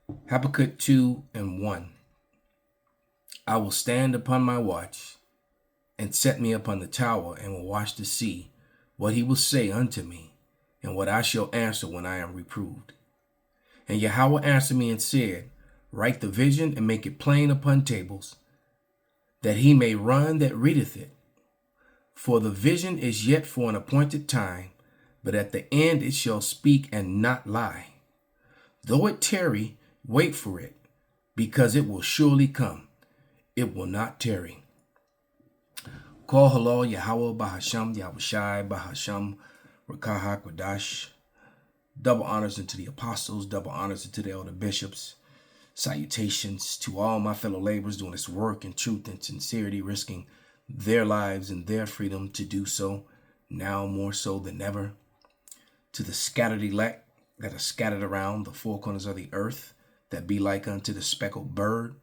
Habakkuk 2:1. I will stand upon my watch and set me upon the tower and will watch to see what he will say unto me and what I shall answer when I am reproved. And Yahweh answered me and said, write the vision and make it plain upon tables, that he may run that readeth it. For the vision is yet for an appointed time, but at the end it shall speak and not lie. Though it tarry, wait for it, because it will surely come. It will not tarry. Call halal Yahweh Bahasham Yahushai Bahasham Rakaha Kwadash. Double honors unto the apostles, double honors unto the elder bishops. Salutations to all my fellow laborers doing this work in truth and sincerity, risking their lives and their freedom to do so, now more so than ever. To the scattered elect that are scattered around the four corners of the earth, that be like unto the speckled bird,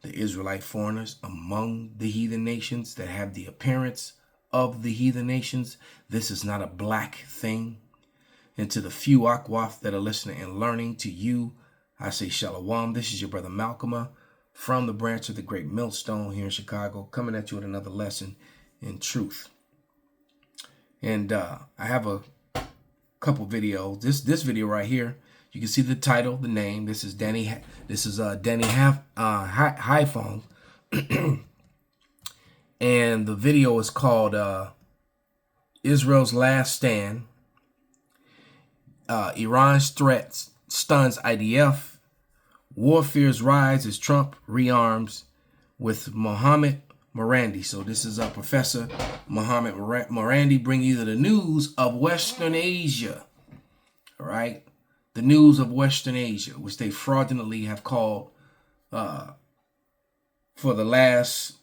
the Israelite foreigners among the heathen nations that have the appearance of the heathen nations. This is not a black thing. And to the few Akwaf that are listening and learning, to you, I say Shalom. This is your brother Malcolm from the branch of the Great Millstone here in Chicago, coming at you with another lesson in truth. And I have a couple videos. This video right here, you can see the title, the name. This is Danny. This is Danny Haifong, and the video is called Israel's Last Stand. Iran's threats stuns IDF. Warfare's rise as Trump rearms, with Mohammed Marandi. So this is Professor Mohammed Marandi bringing you the news of Western Asia. All right. The news of Western Asia, which they fraudulently have called for the last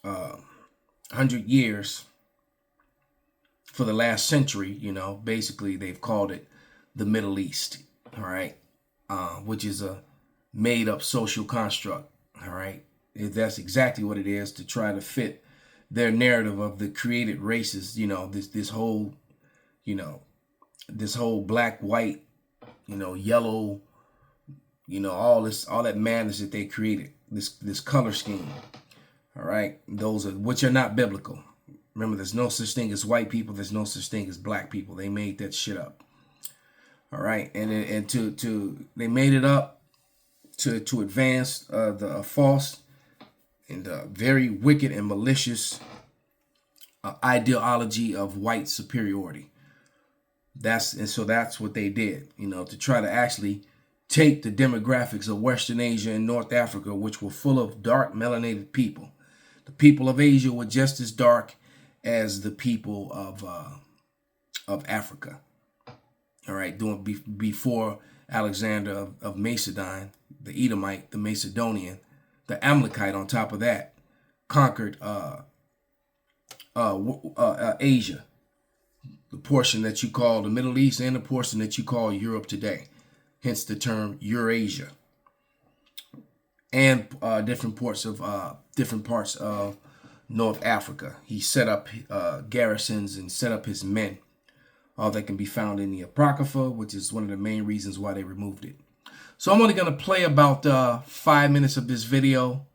100 years, for the last century, basically they've called it the Middle East, all right, which is a made-up social construct, all right. That's exactly what it is, to try to fit their narrative of the created races, this whole black, white, yellow, all that madness that they created, this color scheme. All right. Those are, which are not biblical. Remember, there's no such thing as white people. There's no such thing as black people. They made that shit up. All right. And they made it up to advance the false and very wicked and malicious ideology of white superiority. So that's what they did, to try to actually take the demographics of Western Asia and North Africa, which were full of dark melanated people. The people of Asia were just as dark as the people of Africa. All right, before Alexander of Macedon, the Edomite, the Macedonian, the Amalekite on top of that, conquered Asia, the portion that you call the Middle East and the portion that you call Europe today, hence the term Eurasia, and different parts of North Africa. He set up garrisons and set up his men. All that can be found in the Apocrypha, which is one of the main reasons why they removed it. So I'm only going to play about 5 minutes of this video,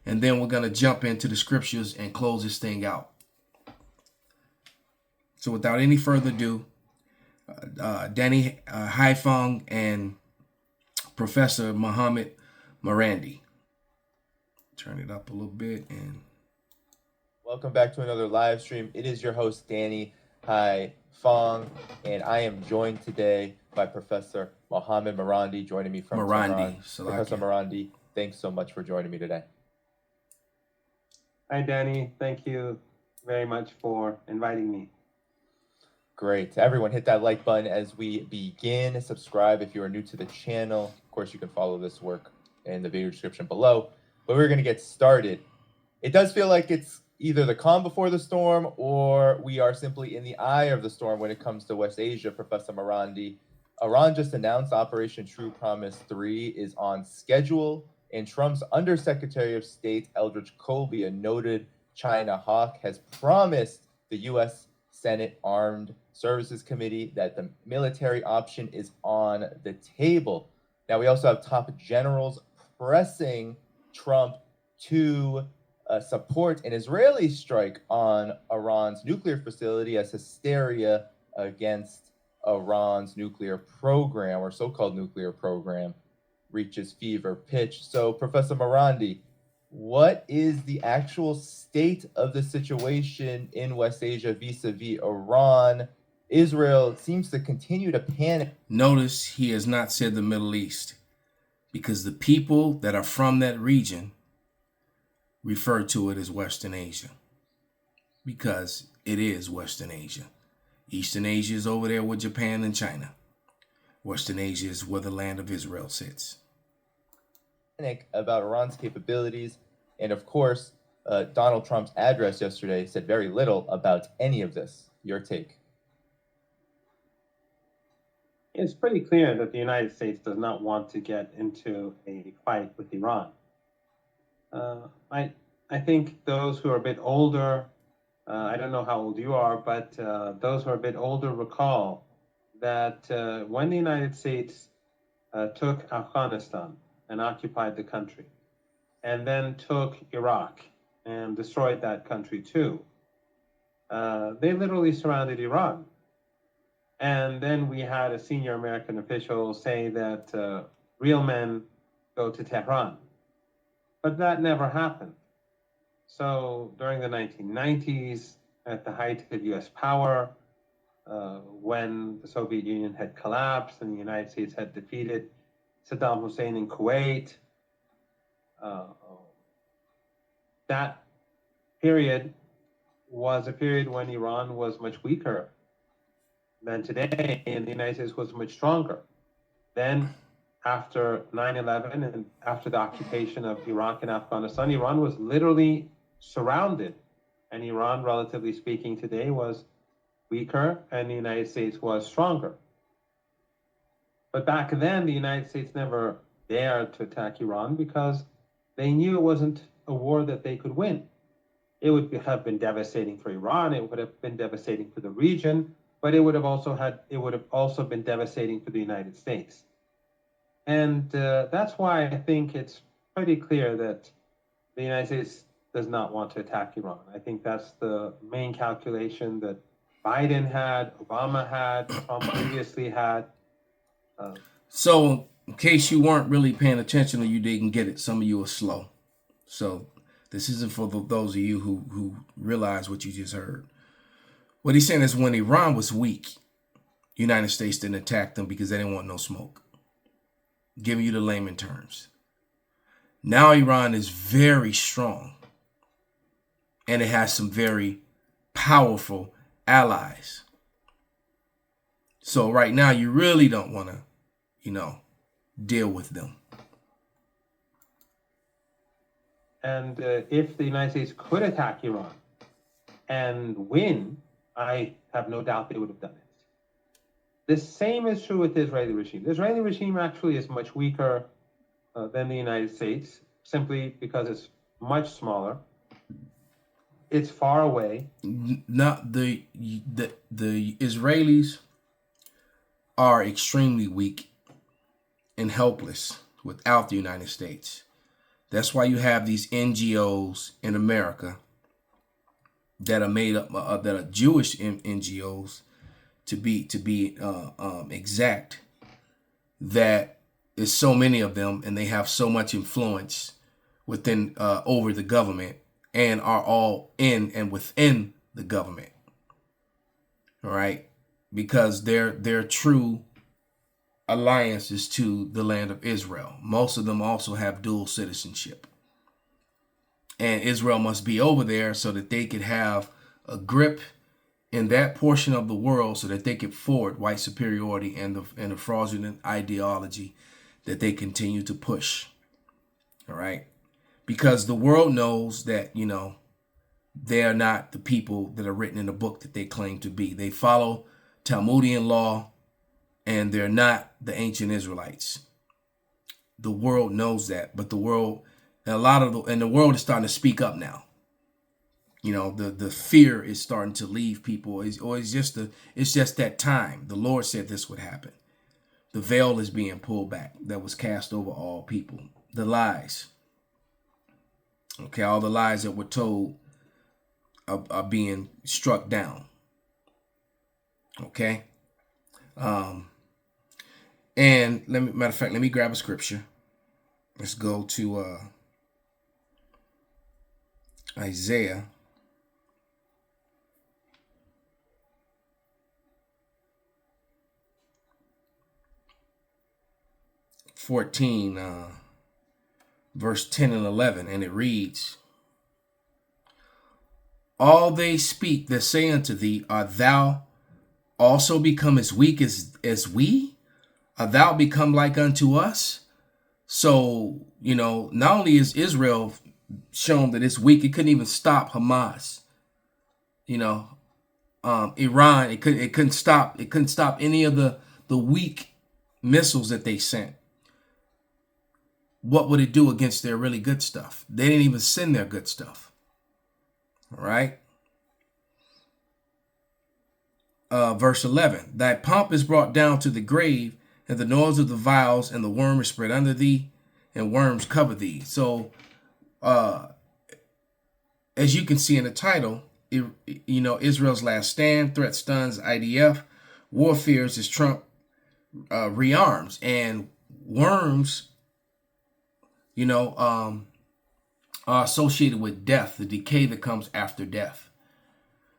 and then we're going to jump into the scriptures and close this thing out. So without any further ado, Danny Haifong and Professor Mohammed Marandi. Turn it up a little bit. And welcome back to another live stream. It is your host, Danny Haifong, and I am joined today by Professor Mohammed Marandi, joining me from Tehran. Professor Marandi, thanks so much for joining me today. Hi, Danny. Thank you very much for inviting me. Great. Everyone hit that like button as we begin. Subscribe if you are new to the channel. Of course, you can follow this work in the video description below. But we're going to get started. It does feel like it's either the calm before the storm, or we are simply in the eye of the storm when it comes to West Asia, Professor Marandi. Iran just announced Operation True Promise 3 is on schedule, and Trump's Undersecretary of State, Eldridge Colby, a noted China hawk, has promised the U.S. Senate Armed Services Committee that the military option is on the table. Now, we also have top generals pressing Trump to support an Israeli strike on Iran's nuclear facility as hysteria against Iran's nuclear program, or so-called nuclear program, reaches fever pitch. So, Professor Morandi, what is the actual state of the situation in West Asia vis-a-vis Iran? Israel seems to continue to panic. Notice he has not said the Middle East, because the people that are from that region refer to it as Western Asia, because it is Western Asia. Eastern Asia is over there with Japan and China. Western Asia is where the land of Israel sits. About Iran's capabilities, and of course, Donald Trump's address yesterday said very little about any of this. Your take? It's pretty clear that the United States does not want to get into a fight with Iran. I think those who are a bit older, I don't know how old you are, but those who are a bit older recall that when the United States took Afghanistan and occupied the country, and then took Iraq and destroyed that country too, they literally surrounded Iran. And then we had a senior American official say that real men go to Tehran. But that never happened. So during the 1990s, at the height of US power, when the Soviet Union had collapsed and the United States had defeated Saddam Hussein in Kuwait, that period was a period when Iran was much weaker than today, and the United States was much stronger. Then, after 9/11 and after the occupation of Iraq and Afghanistan, Iran was literally surrounded. And Iran, relatively speaking, today was weaker, and the United States was stronger. But back then, the United States never dared to attack Iran because they knew it wasn't a war that they could win. It would have been devastating for Iran. It would have been devastating for the region, but it would have also been devastating for the United States. And that's why I think it's pretty clear that the United States does not want to attack Iran. I think that's the main calculation that Biden had, Obama had, Trump previously had. So, in case you weren't really paying attention or you didn't get it, some of you are slow. So, this isn't for those of you who realize what you just heard. What he's saying is when Iran was weak, United States didn't attack them because they didn't want no smoke. Giving you the layman terms. Now Iran is very strong, and it has some very powerful allies. So right now you really don't want to, deal with them. And if the United States could attack Iran and win, I have no doubt they would have done it. The same is true with the Israeli regime. The Israeli regime actually is much weaker than the United States, simply because it's much smaller. It's far away. Not the Israelis are extremely weak and helpless without the United States. That's why you have these NGOs in America that are made up that are Jewish NGOs, to be exact. That is so many of them, and they have so much influence within over the government, and are all in and within the government. All right, because their true alliances to the land of Israel. Most of them also have dual citizenship. And Israel must be over there so that they could have a grip in that portion of the world so that they could forward white superiority and the fraudulent ideology that they continue to push. All right. Because the world knows that, they are not the people that are written in the book that they claim to be. They follow Talmudian law, and they're not the ancient Israelites. The world knows that, but the world is starting to speak up now. The fear is starting to leave people. It's just that time. The Lord said this would happen. The veil is being pulled back that was cast over all people. The lies. Okay, all the lies that were told are being struck down. Okay. And matter of fact, let me grab a scripture. Let's go to Isaiah 14, verse 10 and 11, and it reads, all they speak that say unto thee, art thou also become as weak as we? Art thou become like unto us? So, not only is Israel shown that it's weak, it couldn't even stop Hamas. Iran, it couldn't stop any of the weak missiles that they sent. What would it do against their really good stuff? They didn't even send their good stuff. All right. Verse 11, thy pomp is brought down to the grave, and the noise of the vials and the worm is spread under thee, and worms cover thee. So, as you can see in the title, Israel's last stand, threat stuns IDF, war fears as Trump rearms, and worms, are associated with death, the decay that comes after death.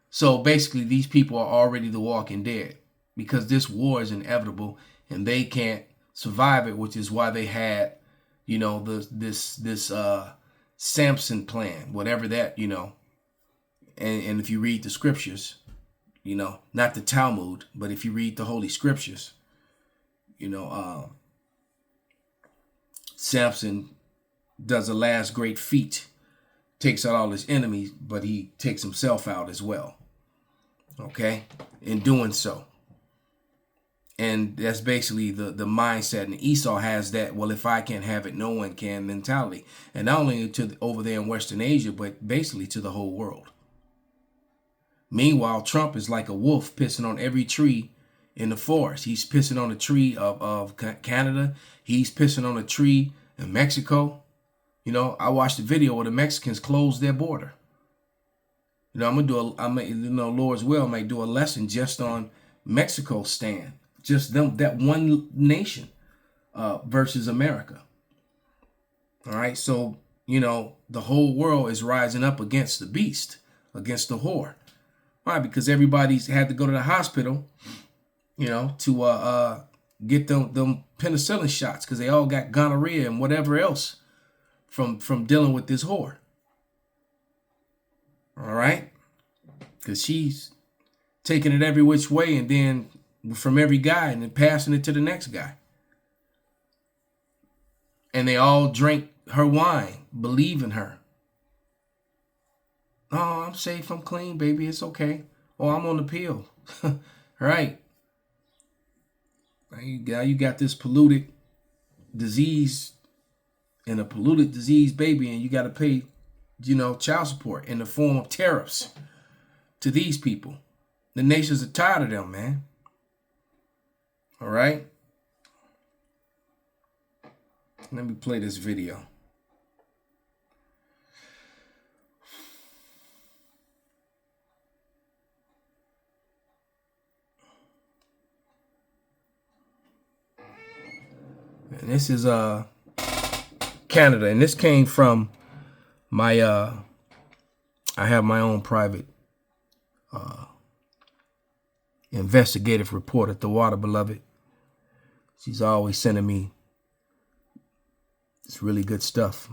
So basically, these people are already the walking dead because this war is inevitable and they can't survive it, which is why they had, this Samson plan, whatever that, and if you read the scriptures, not the Talmud, but if you read the Holy Scriptures, Samson does a last great feat, takes out all his enemies, but he takes himself out as well. Okay, in doing so. And that's basically the mindset. And Esau has that, well, if I can't have it, no one can mentality. And not only over there in Western Asia, but basically to the whole world. Meanwhile, Trump is like a wolf pissing on every tree in the forest. He's pissing on a tree of Canada. He's pissing on a tree in Mexico. I watched the video where the Mexicans closed their border. Lord's will, I might do a lesson just on Mexico's stand, just them, that one nation versus America. All right. So, the whole world is rising up against the beast, against the whore. Why? Because everybody's had to go to the hospital, to get them penicillin shots because they all got gonorrhea and whatever else from dealing with this whore. All right, because she's taking it every which way and then from every guy and then passing it to the next guy. And they all drink her wine, believe in her. Oh, I'm safe, I'm clean, baby, it's okay. Oh, I'm on the pill. Right. Now you got this polluted disease and a polluted disease baby, and you got to pay child support in the form of tariffs to these people. The nations are tired of them, man. All right. Let me play this video. And this is Canada, and this came from my I have my own private investigative reporter, the Water Beloved. She's always sending me this really good stuff.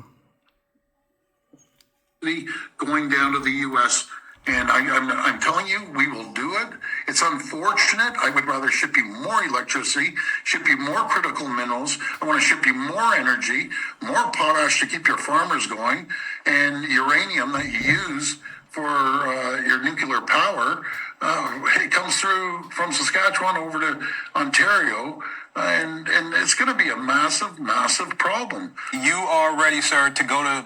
Going down to the U.S. And I'm telling you, we will do it. It's unfortunate. I would rather ship you more electricity, ship you more critical minerals. I want to ship you more energy, more potash to keep your farmers going, and uranium that you use for your nuclear power. It comes through from Saskatchewan over to Ontario, and it's going to be a massive, massive problem. You are ready, sir, to go to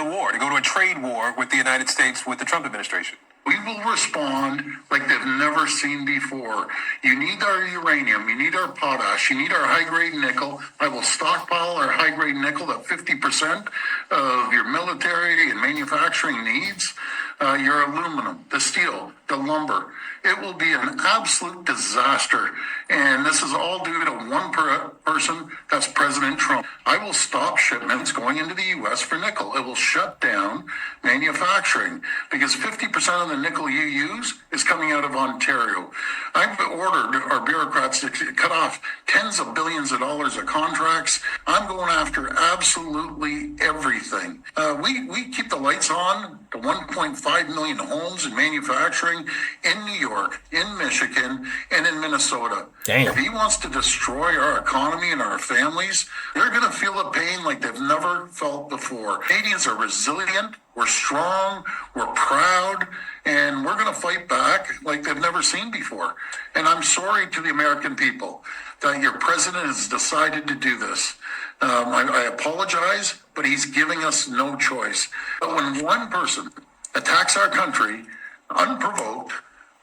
war, to go to a trade war with the United States, with the Trump administration? We will respond like they've never seen before. You need our uranium, you need our potash, you need our high-grade nickel. I will stockpile our high-grade nickel at 50% of your military and manufacturing needs. Your aluminum, the steel, the lumber. It will be an absolute disaster. And this is all due to one person, that's President Trump. I will stop shipments going into the U.S. for nickel. It will shut down manufacturing because 50% of the nickel you use is coming out of Ontario. I've ordered our bureaucrats to cut off tens of billions of dollars of contracts. I'm going after absolutely everything. We keep the lights on to 1.5 million homes and manufacturing in New York, in Michigan, and in Minnesota. Damn. If he wants to destroy our economy and our families, they're going to feel the pain like they've never felt before. Canadians are resilient, we're strong, we're proud, and we're going to fight back like they've never seen before. And I'm sorry to the American people that your president has decided to do this. I apologize, but he's giving us no choice. But when one person attacks our country unprovoked,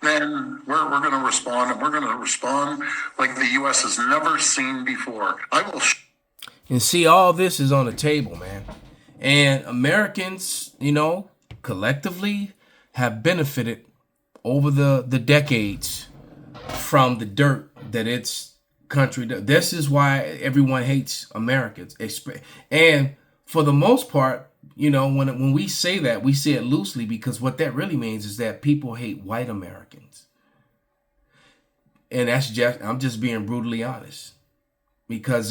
then we're going to respond, and we're going to respond like the U.S. has never seen before. And see, all this is on the table, man. And Americans, collectively have benefited over the decades from the dirt that its country does. This is why everyone hates Americans. And for the most part, when we say that, we say it loosely, because what that really means is that people hate white Americans. And I'm just being brutally honest, because,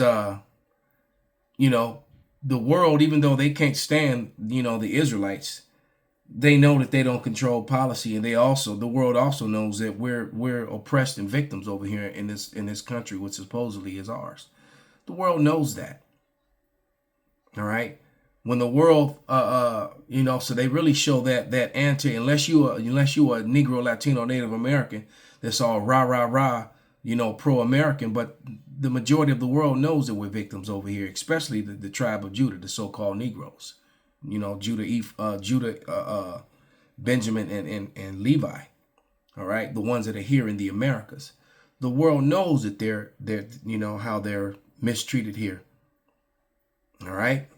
the world, even though they can't stand, the Israelites, they know that they don't control policy. And the world also knows that we're oppressed and victims over here in this country, which supposedly is ours. The world knows that. All right. When the world, so they really show that unless you are a Negro, Latino, Native American, that's all rah, pro-American. But the majority of the world knows that we're victims over here, especially the tribe of Judah, the so-called Negroes, Judah, Benjamin and Levi. All right. The ones that are here in the Americas. The world knows that they're how they're mistreated here. All right.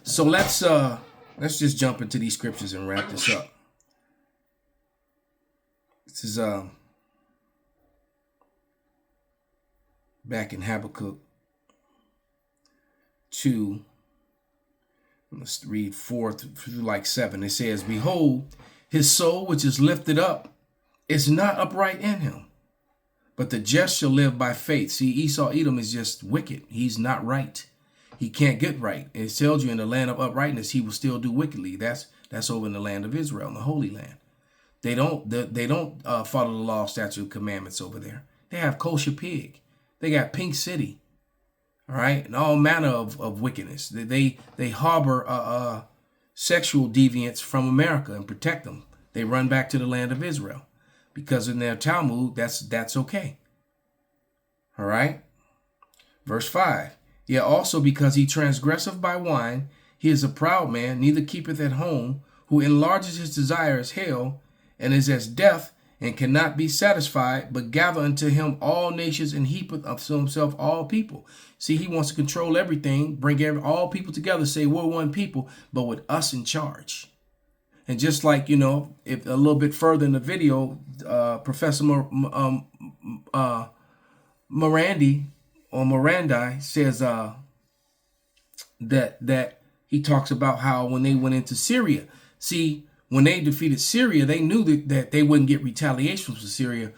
So let's just jump into these scriptures and wrap this up. This is back in Habakkuk 2. Let's read 4 through 7. It says, "Behold, his soul which is lifted up is not upright in him, but the just shall live by faith." See, Esau Edom is just wicked. He's not right. He can't get right. It tells you in the land of uprightness, he will still do wickedly. That's over in the land of Israel, in the Holy Land. They don't follow the law, statute, and commandments over there. They have kosher pig. They got Pink City. All right, and all manner of wickedness. They harbor sexual deviants from America and protect them. They run back to the land of Israel because in their Talmud, that's okay. All right, verse 5. "Yet also because he transgresseth by wine, he is a proud man, neither keepeth at home, who enlarges his desire as hell, and is as death, and cannot be satisfied, but gather unto him all nations, and heapeth up to himself all people." See, he wants to control everything, bring all people together, say we're one people, but with us in charge. And just like, if a little bit further in the video, Professor Morandi says that he talks about how when they went into Syria, see, when they defeated Syria, they knew that they wouldn't get retaliation from Syria,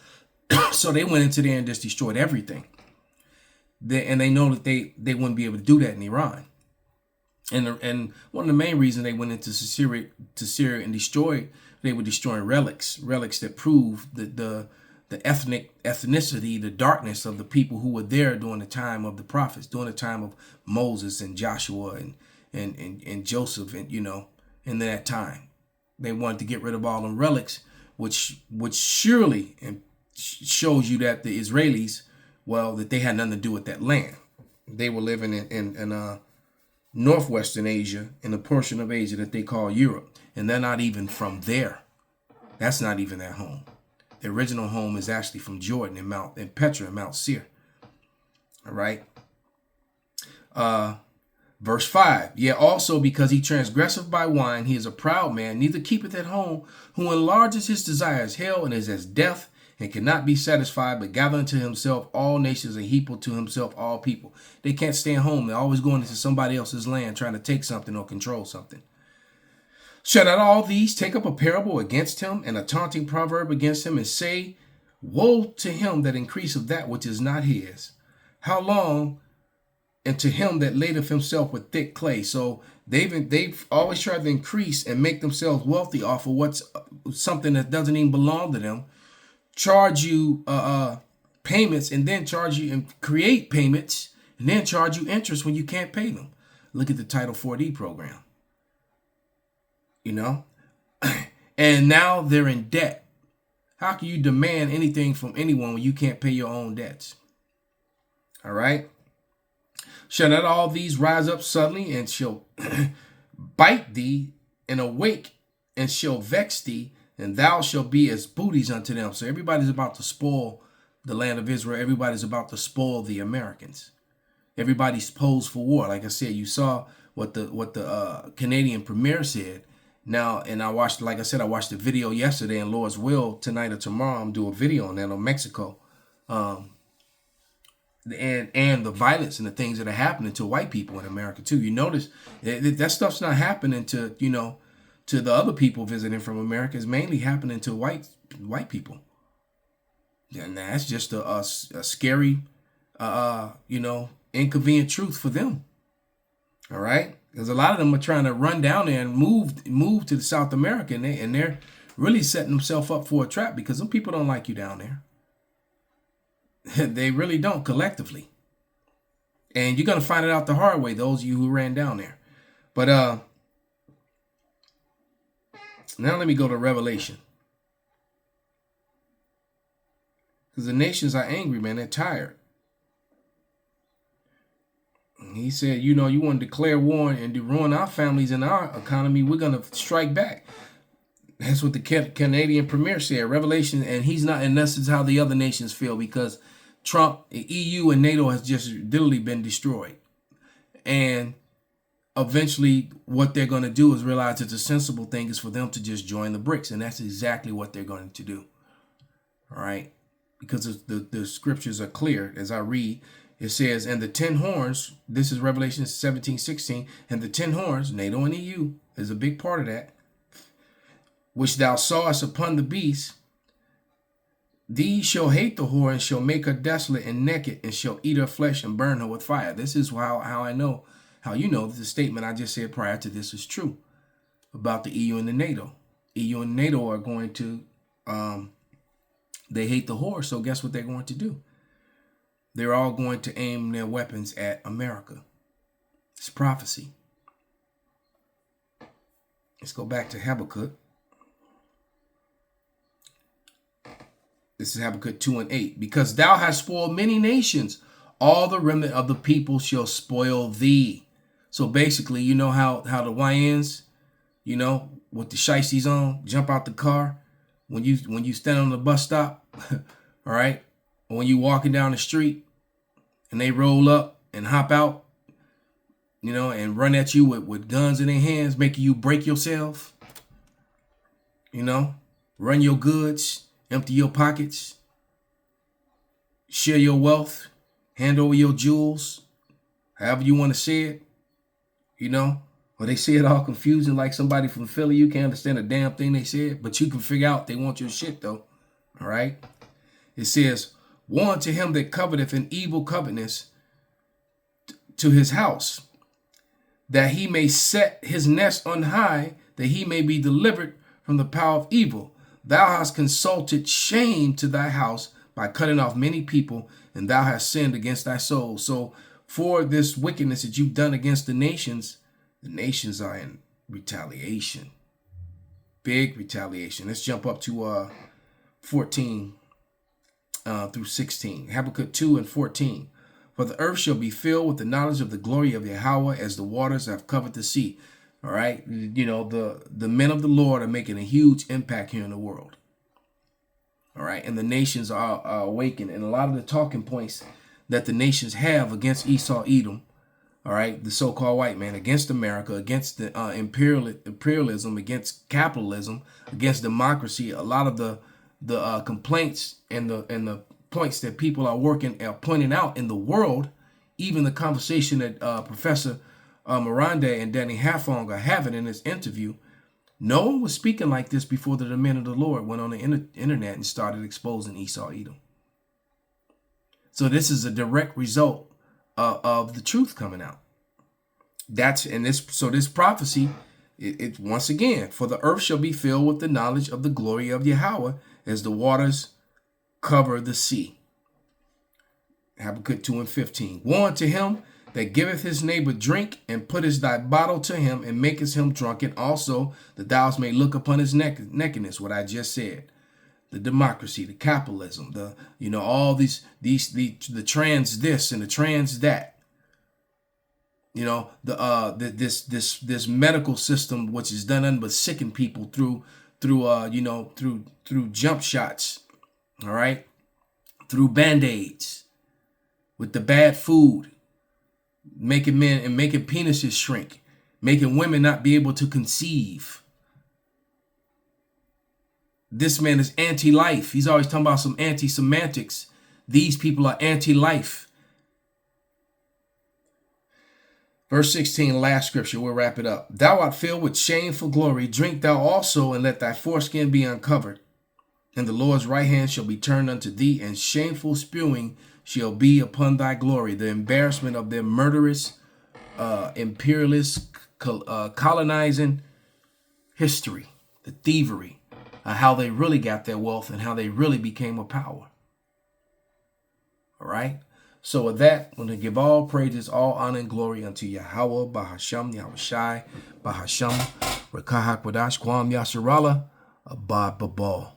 so they went into there and just destroyed everything. And they know that they wouldn't be able to do that in Iran. And one of the main reasons they went into Syria and destroyed, they were destroying relics that prove the ethnicity, the darkness of the people who were there during the time of the prophets, during the time of Moses and Joshua and Joseph, and in that time. They wanted to get rid of all them relics, which surely shows you that the Israelis, that they had nothing to do with that land. They were living in northwestern Asia, in a portion of Asia that they call Europe, and they're not even from there. That's not even their home. The original home is actually from Jordan and Petra and Mount Seir. All right. Verse 5. Yet also because he transgresseth by wine, he is a proud man, neither keepeth at home, who enlarges his desires. Hell and is as death, and cannot be satisfied, but gather unto himself all nations and heap to himself all people. They can't stay at home. They're always going into somebody else's land trying to take something or control something. Shall not all these take up a parable against him and a taunting proverb against him, and say, woe to him that increaseth that which is not his? How long? And to him that ladeth himself with thick clay. So they've always tried to increase and make themselves wealthy off of what's something that doesn't even belong to them. Charge you payments, and then charge you and create payments, and then charge you interest when you can't pay them. Look at the Title 4D program. You know, and now they're in debt. How can you demand anything from anyone when you can't pay your own debts? All right. Shall not all these rise up suddenly, and shall bite thee, and awake, and shall vex thee, and thou shalt be as booties unto them. So everybody's about to spoil the land of Israel. Everybody's about to spoil the Americans. Everybody's posed for war. Like I said, you saw what the Canadian premier said. Now, and I watched, like I said, I watched the video yesterday, and Lord's will, tonight or tomorrow, I'm doing a video on that on Mexico. And the violence and the things that are happening to white people in America too. You notice that stuff's not happening to the other people visiting from America. It's mainly happening to white people. And that's just a scary, inconvenient truth for them. All right, because a lot of them are trying to run down there and move to the South America, and they're really setting themselves up for a trap, because some people don't like you down there. They really don't, collectively. And you're going to find it out the hard way, those of you who ran down there. But now let me go to Revelation. Because the nations are angry, man. They're tired. And he said, you want to declare war and to ruin our families and our economy. We're going to strike back. That's what the Canadian premier said, Revelation. And he's not, and this is how the other nations feel, because Trump, EU, and NATO has just literally been destroyed. And eventually what they're going to do is realize that the sensible thing is for them to just join the BRICS. And that's exactly what they're going to do. All right. Because the scriptures are clear. As I read, it says, and the 10 horns, this is Revelation 17:16, and the 10 horns, NATO and EU, is a big part of that, which thou sawest upon the beast, these shall hate the whore, and shall make her desolate and naked, and shall eat her flesh and burn her with fire. This is how I know, how you know that the statement I just said prior to this is true about the EU and the NATO. EU and NATO are going to, they hate the whore, so guess what they're going to do? They're all going to aim their weapons at America. It's prophecy. Let's go back to Habakkuk. This is Habakkuk 2:8. Because thou hast spoiled many nations, all the remnant of the people shall spoil thee. So basically, you know how the YNs, with the shiesties on, jump out the car when you stand on the bus stop, all right? Or when you walking down the street and they roll up and hop out, and run at you with guns in their hands, making you break yourself, run your goods, empty your pockets, share your wealth, hand over your jewels, however you want to say it, or they say it all confusing like somebody from Philly. You can't understand a damn thing they said, but you can figure out they want your shit though. All right. It says, woe unto him that coveteth an evil covetousness to his house, that he may set his nest on high, that he may be delivered from the power of evil. Thou hast consulted shame to thy house by cutting off many people, and thou hast sinned against thy soul. So for this wickedness that you've done against the nations are in retaliation. Big retaliation. Let's jump up to 14 through 16. Habakkuk 2:14. For the earth shall be filled with the knowledge of the glory of Yahweh, as the waters have covered the sea. All right. You know, the men of the Lord are making a huge impact here in the world. All right. And the nations are awakened. And a lot of the talking points that the nations have against Esau, Edom, all right, the so-called white man, against America, against the imperialism, against capitalism, against democracy, a lot of the complaints and the points that people are pointing out in the world, even the conversation that Professor Miranda and Danny Hafong are having in this interview, no one was speaking like this before the men of the Lord went on the internet and started exposing Esau, Edom. So this is a direct result of the truth coming out. This prophecy, it once again, for the earth shall be filled with the knowledge of the glory of Yahweh as the waters cover the sea. Habakkuk 2:15. Woe unto him that giveth his neighbor drink, and puttest thy bottle to him, and makest him drunken, also that thou may look upon his nakedness, what I just said. The democracy, the capitalism, all the trans this and the trans that. This medical system, which is done nothing but sicken people through jump shots, all right, through band-aids, with the bad food, making men and making penises shrink, making women not be able to conceive. This man is anti-life. He's always talking about some anti-semantics. These people are anti-life. Verse 16, last scripture, we'll wrap it up. Thou art filled with shameful glory. Drink thou also, and let thy foreskin be uncovered. And the Lord's right hand shall be turned unto thee, and shameful spewing shall be upon thy glory. The embarrassment of their murderous, imperialist, colonizing history, the thievery, how they really got their wealth and how they really became a power. All right. So with that, I'm going to give all praises, all honor and glory unto Yahweh, Bahasham, Yahushai, Bahasham, Rekahak Wadash, Kwam Yasharala, Abad Babal.